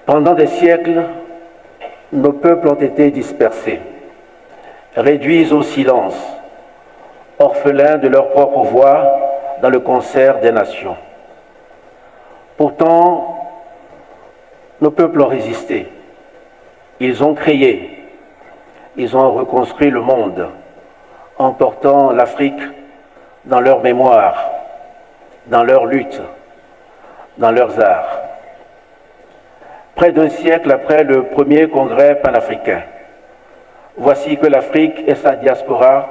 Pendant des siècles, nos peuples ont été dispersés, réduits au silence, orphelins de leur propre voix dans le concert des nations. Pourtant, nos peuples ont résisté. Ils ont créé, ils ont reconstruit le monde en portant l'Afrique dans leur mémoire, dans leur lutte, dans leurs arts. Près d'un siècle après le premier congrès panafricain, voici que l'Afrique et sa diaspora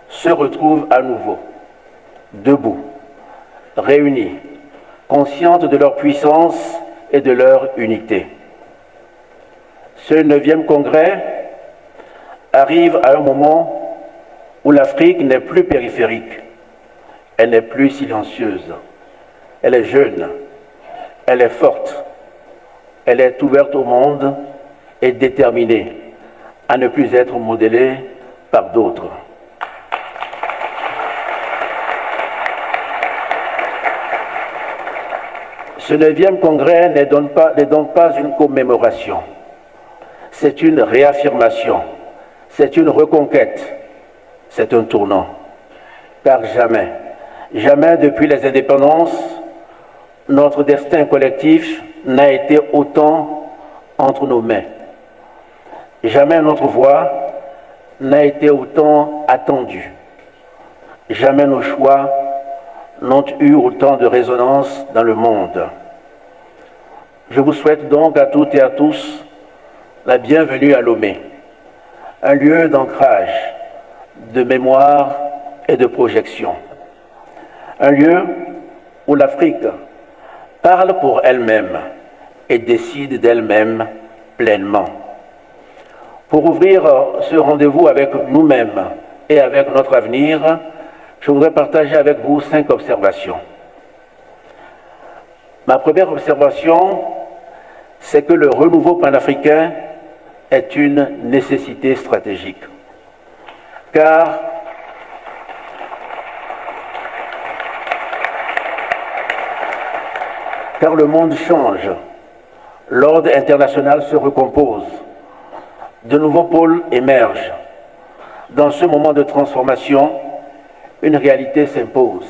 se retrouvent à nouveau, debout, réunis, conscientes de leur puissance et de leur unité. Ce 9e congrès arrive à un moment où l'Afrique n'est plus périphérique, elle n'est plus silencieuse, elle est jeune, elle est forte, elle est ouverte au monde et déterminée à ne plus être modélée par d'autres. Ce 9e congrès n'est donc pas une commémoration, c'est une réaffirmation, c'est une reconquête, c'est un tournant. Car jamais, jamais depuis les indépendances, notre destin collectif n'a été autant entre nos mains. Jamais notre voix n'a été autant attendue. Jamais nos choix n'ont eu autant de résonance dans le monde. Je vous souhaite donc à toutes et à tous la bienvenue à Lomé, un lieu d'ancrage, de mémoire et de projection. Un lieu où l'Afrique parle pour elle-même et décide d'elle-même pleinement. Pour ouvrir ce rendez-vous avec nous-mêmes et avec notre avenir, je voudrais partager avec vous 5 observations. Ma première observation, c'est que le renouveau panafricain est une nécessité stratégique. Car le monde change, l'ordre international se recompose, de nouveaux pôles émergent. Dans ce moment de transformation, une réalité s'impose.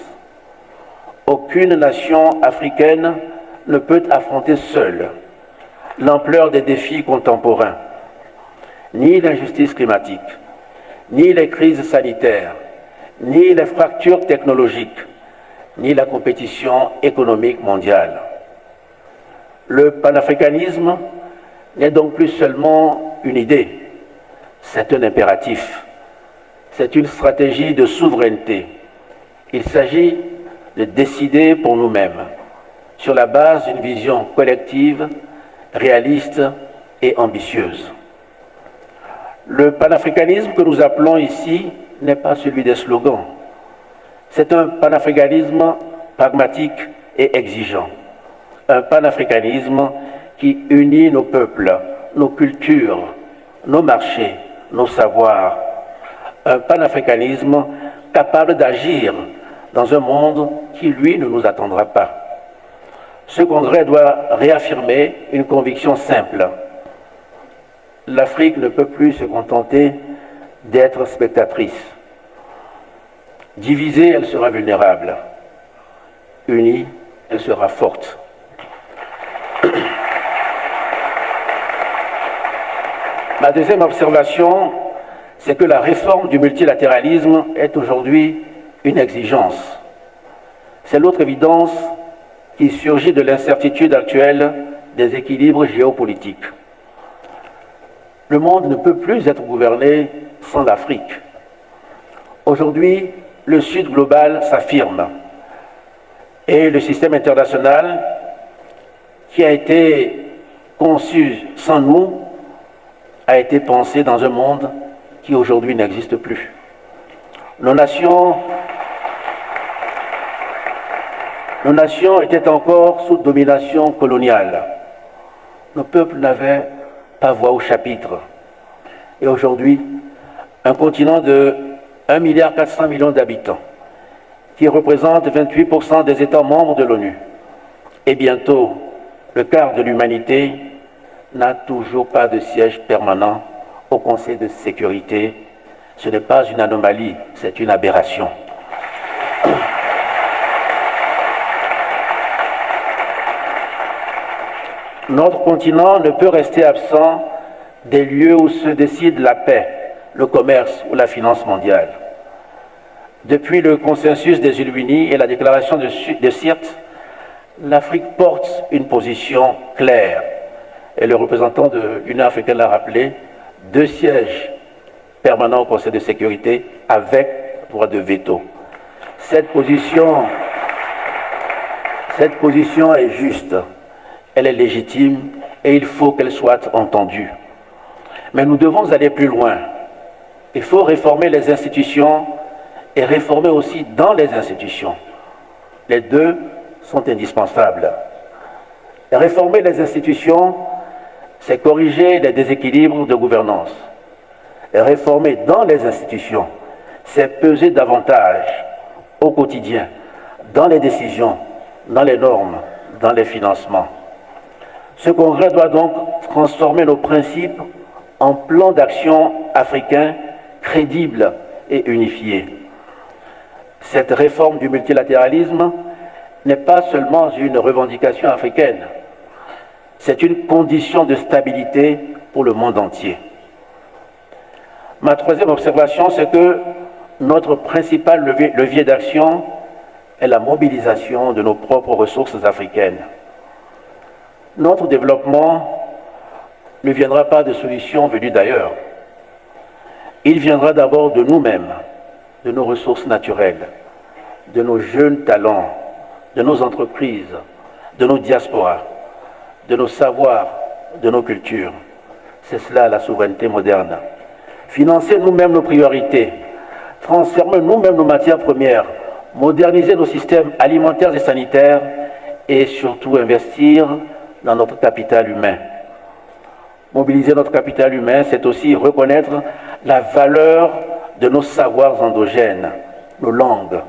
Aucune nation africaine ne peut affronter seule l'ampleur des défis contemporains, ni l'injustice climatique, ni les crises sanitaires, ni les fractures technologiques, ni la compétition économique mondiale. Le panafricanisme n'est donc plus seulement une idée, c'est un impératif, c'est une stratégie de souveraineté. Il s'agit de décider pour nous-mêmes, sur la base d'une vision collective, réaliste et ambitieuse. Le panafricanisme que nous appelons ici n'est pas celui des slogans. C'est un panafricanisme pragmatique et exigeant. Un panafricanisme qui unit nos peuples, nos cultures, nos marchés, nos savoirs. Un panafricanisme capable d'agir dans un monde qui, lui, ne nous attendra pas. Ce congrès doit réaffirmer une conviction simple. L'Afrique ne peut plus se contenter d'être spectatrice. Divisée, elle sera vulnérable. Unie, elle sera forte. Ma deuxième observation, c'est que la réforme du multilatéralisme est aujourd'hui une exigence. C'est l'autre évidence qui surgit de l'incertitude actuelle des équilibres géopolitiques. Le monde ne peut plus être gouverné sans l'Afrique. Aujourd'hui, le Sud global s'affirme et le système international qui a été conçu sans nous a été pensé dans un monde qui aujourd'hui n'existe plus. Nos nations étaient encore sous domination coloniale. Nos peuples n'avaient pas voix au chapitre. Et aujourd'hui, un continent de 1,4 milliard d'habitants, qui représente 28% des États membres de l'ONU, et bientôt le quart de l'humanité, n'a toujours pas de siège permanent au Conseil de sécurité. Ce n'est pas une anomalie, c'est une aberration. Notre continent ne peut rester absent des lieux où se décide la paix, le commerce ou la finance mondiale. Depuis le consensus des Illuminés et la déclaration de Sirte, l'Afrique porte une position claire. Et le représentant de l'Union africaine l'a rappelé, 2 sièges permanents au Conseil de sécurité avec droit de veto. Cette position est juste, elle est légitime et il faut qu'elle soit entendue. Mais nous devons aller plus loin. Il faut réformer les institutions et réformer aussi dans les institutions. Les deux sont indispensables. Et réformer les institutions, c'est corriger les déséquilibres de gouvernance. Et réformer dans les institutions, c'est peser davantage au quotidien, dans les décisions, dans les normes, dans les financements. Ce congrès doit donc transformer nos principes en plan d'action africain crédible et unifié. Cette réforme du multilatéralisme n'est pas seulement une revendication africaine, c'est une condition de stabilité pour le monde entier. Ma troisième observation, c'est que notre principal levier d'action est la mobilisation de nos propres ressources africaines. Notre développement ne viendra pas de solutions venues d'ailleurs. Il viendra d'abord de nous-mêmes, de nos ressources naturelles, de nos jeunes talents, de nos entreprises, de nos diasporas, de nos savoirs, de nos cultures. C'est cela la souveraineté moderne. Financer nous-mêmes nos priorités, transformer nous-mêmes nos matières premières, moderniser nos systèmes alimentaires et sanitaires et surtout investir dans notre capital humain. Mobiliser notre capital humain, c'est aussi reconnaître la valeur de nos savoirs endogènes, nos langues,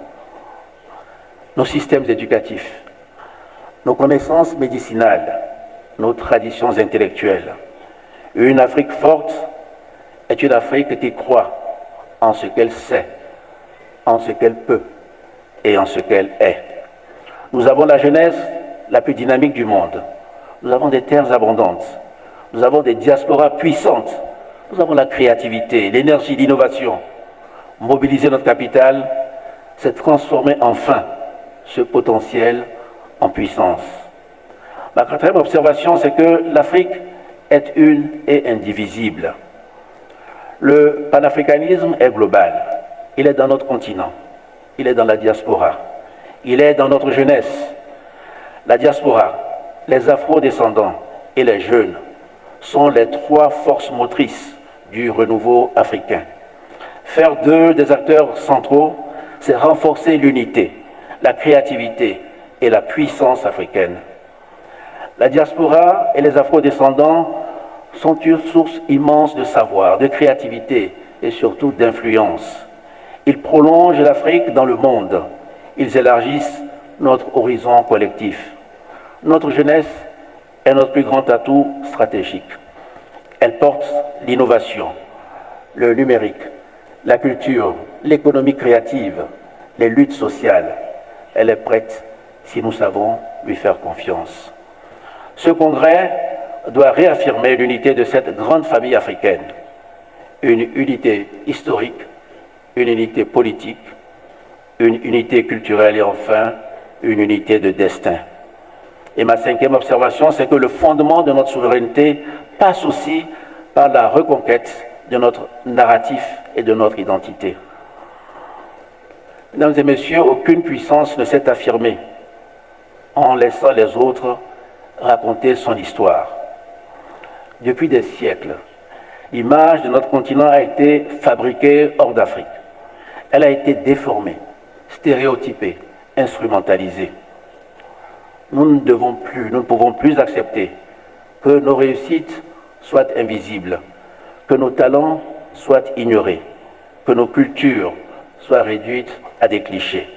nos systèmes éducatifs, nos connaissances médicinales, nos traditions intellectuelles. Une Afrique forte est une Afrique qui croit en ce qu'elle sait, en ce qu'elle peut et en ce qu'elle est. Nous avons la jeunesse la plus dynamique du monde. Nous avons des terres abondantes. Nous avons des diasporas puissantes. Nous avons la créativité, l'énergie, l'innovation. Mobiliser notre capital, c'est transformer enfin ce potentiel en puissance. Ma quatrième observation, c'est que l'Afrique est une et indivisible. Le panafricanisme est global. Il est dans notre continent. Il est dans la diaspora. Il est dans notre jeunesse. La diaspora, les afro-descendants et les jeunes sont les 3 forces motrices du renouveau africain. Faire d'eux des acteurs centraux, c'est renforcer l'unité, la créativité et la puissance africaine. La diaspora et les afro-descendants sont une source immense de savoir, de créativité et surtout d'influence. Ils prolongent l'Afrique dans le monde. Ils élargissent notre horizon collectif. Notre jeunesse est notre plus grand atout stratégique. Elle porte l'innovation, le numérique, la culture, l'économie créative, les luttes sociales. Elle est prête si nous savons lui faire confiance. Ce congrès doit réaffirmer l'unité de cette grande famille africaine, une unité historique, une unité politique, une unité culturelle et enfin une unité de destin. Et ma 5e observation, c'est que le fondement de notre souveraineté passe aussi par la reconquête de notre narratif et de notre identité. Mesdames et messieurs, aucune puissance ne s'est affirmée en laissant les autres raconter son histoire. Depuis des siècles, l'image de notre continent a été fabriquée hors d'Afrique. Elle a été déformée, stéréotypée, instrumentalisée. Nous ne pouvons plus accepter que nos réussites soient invisibles, que nos talents soient ignorés, que nos cultures soient réduites à des clichés.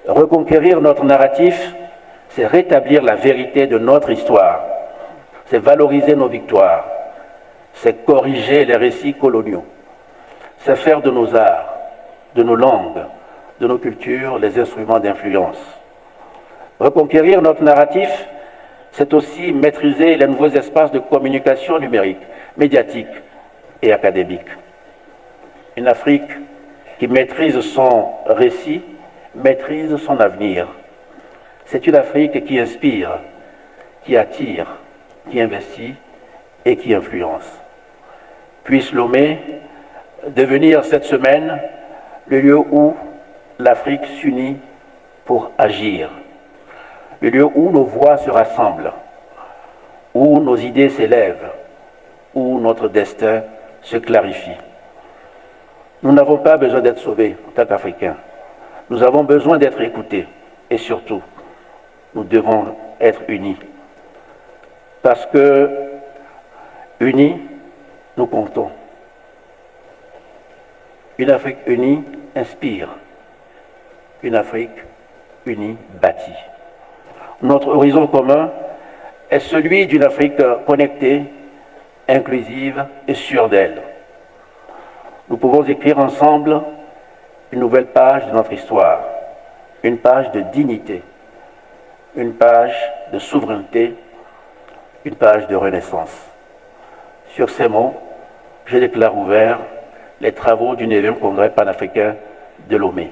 Reconquérir notre narratif, c'est rétablir la vérité de notre histoire. c'est valoriser nos victoires, c'est corriger les récits coloniaux, c'est faire de nos arts, de nos langues, de nos cultures les instruments d'influence. Reconquérir notre narratif, c'est aussi maîtriser les nouveaux espaces de communication numérique, médiatique et académique. Une Afrique qui maîtrise son récit, maîtrise son avenir. C'est une Afrique qui inspire, qui attire, qui investit et qui influence. Puisse Lomé devenir cette semaine le lieu où l'Afrique s'unit pour agir, le lieu où nos voix se rassemblent, où nos idées s'élèvent, où notre destin se clarifie. Nous n'avons pas besoin d'être sauvés en tant qu'Africains. Nous avons besoin d'être écoutés et surtout, nous devons être unis. Parce que, unis, nous comptons. Une Afrique unie inspire. Une Afrique unie bâtit. Notre horizon commun est celui d'une Afrique connectée, inclusive et sûre d'elle. Nous pouvons écrire ensemble une nouvelle page de notre histoire, une page de dignité, une page de souveraineté, une page de renaissance. Sur ces mots, je déclare ouverts les travaux du 9e Congrès panafricain de Lomé.